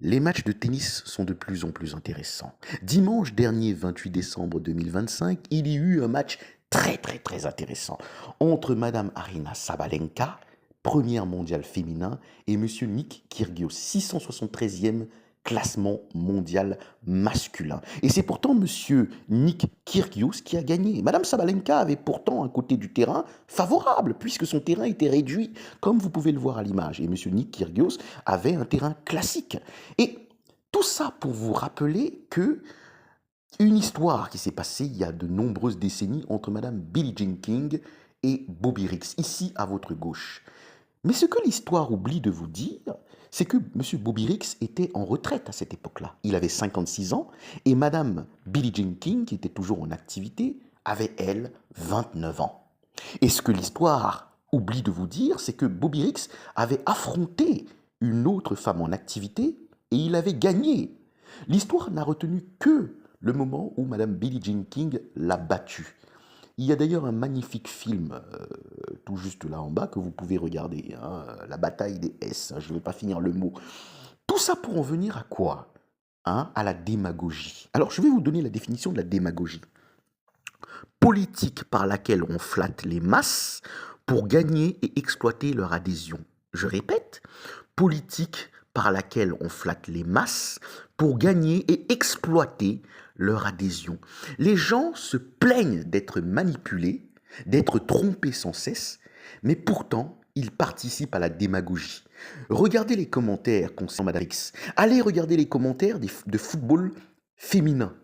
Les matchs de tennis sont de plus en plus intéressants. Dimanche dernier, 28 décembre 2025, il y eut un match très intéressant entre Madame Arina Sabalenka, première mondiale féminin, et Monsieur Nick Kyrgios, 673e classement mondial masculin. Et c'est pourtant Monsieur Nick Kyrgios qui a gagné. Madame Sabalenka avait pourtant un côté du terrain favorable, puisque son terrain était réduit, comme vous pouvez le voir à l'image. Et Monsieur Nick Kyrgios avait un terrain classique. Et tout ça pour vous rappeler que une histoire qui s'est passée il y a de nombreuses décennies entre Madame Billie Jean King et Bobby Riggs, ici à votre gauche. Mais ce que l'histoire oublie de vous dire, c'est que M. Bobby Riggs était en retraite à cette époque-là. Il avait 56 ans et Madame Billie Jean King, qui était toujours en activité, avait, elle, 29 ans. Et ce que l'histoire oublie de vous dire, c'est que Bobby Riggs avait affronté une autre femme en activité et il avait gagné. L'histoire n'a retenu que le moment où Madame Billie Jean King l'a battu. Il y a d'ailleurs un magnifique film tout juste là en bas que vous pouvez regarder, hein, La bataille des S, hein, je ne vais pas finir le mot. Tout ça pour en venir à quoi, hein? À la démagogie. Alors je vais vous donner la définition de la démagogie. Politique par laquelle on flatte les masses pour gagner et exploiter leur adhésion. Je répète, politique par laquelle on flatte les masses pour gagner et exploiter leur adhésion. Les gens se plaignent d'être manipulés, d'être trompés sans cesse, mais pourtant, ils participent à la démagogie. Regardez les commentaires concernant Madame X. Allez regarder les commentaires de football féminin.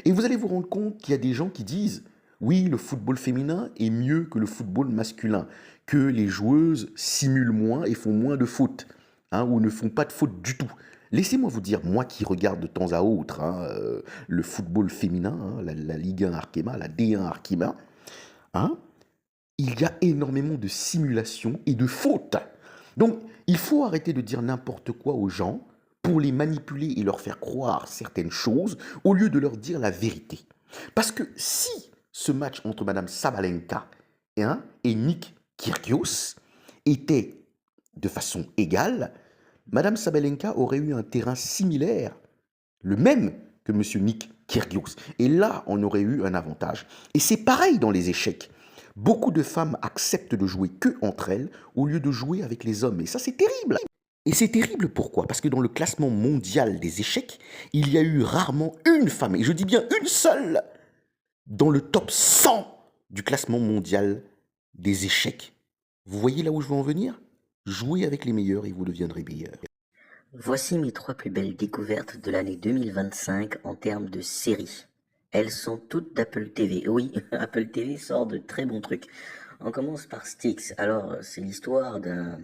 Et vous allez vous rendre compte qu'il y a des gens qui disent oui, le football féminin est mieux que le football masculin, que les joueuses simulent moins et font moins de fautes, hein, ou ne font pas de fautes du tout. Laissez-moi vous dire, moi qui regarde de temps à autre hein, le football féminin, hein, la Ligue 1 Arkema, la D1 Arkema, hein, il y a énormément de simulations et de fautes. Donc, il faut arrêter de dire n'importe quoi aux gens pour les manipuler et leur faire croire certaines choses au lieu de leur dire la vérité. Parce que si ce match entre Madame Sabalenka hein, et Nick Kyrgios était de façon égale, Madame Sabalenka aurait eu un terrain similaire, le même que Monsieur Nick Kyrgios. Et là, on aurait eu un avantage. Et c'est pareil dans les échecs. Beaucoup de femmes acceptent de jouer que entre elles au lieu de jouer avec les hommes. Et ça, c'est terrible. Et c'est terrible pourquoi? Parce que dans le classement mondial des échecs, il y a eu rarement une femme, et je dis bien une seule, dans le top 100 du classement mondial des échecs. Vous voyez là où je veux en venir? Jouez avec les meilleurs et vous deviendrez meilleurs. Voici mes 3 plus belles découvertes de l'année 2025 en termes de séries. Elles sont toutes d'Apple TV. Oui, Apple TV sort de très bons trucs. On commence par Styx. Alors, c'est l'histoire d'un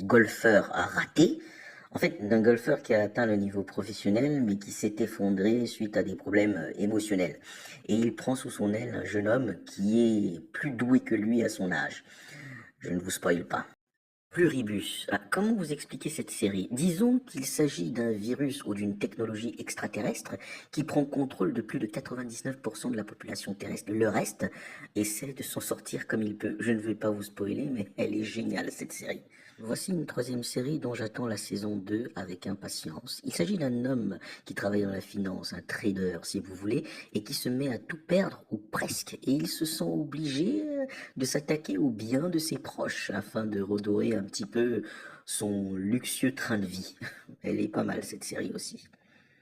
golfeur raté. En fait, d'un golfeur qui a atteint le niveau professionnel, mais qui s'est effondré suite à des problèmes émotionnels. Et il prend sous son aile un jeune homme qui est plus doué que lui à son âge. Je ne vous spoile pas. Pluribus. Comment vous expliquer cette série? Disons qu'il s'agit d'un virus ou d'une technologie extraterrestre qui prend contrôle de plus de 99% de la population terrestre. Le reste essaie de s'en sortir comme il peut. Je ne vais pas vous spoiler, mais elle est géniale cette série. Voici une troisième série dont j'attends la saison 2 avec impatience. Il s'agit d'un homme qui travaille dans la finance, un trader si vous voulez, et qui se met à tout perdre, ou presque, et il se sent obligé de s'attaquer au bien de ses proches afin de redorer un petit peu son luxueux train de vie. Elle est pas mal cette série aussi.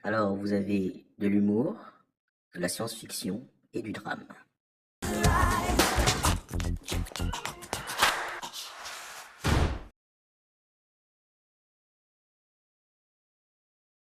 Alors vous avez de l'humour, de la science-fiction et du drame.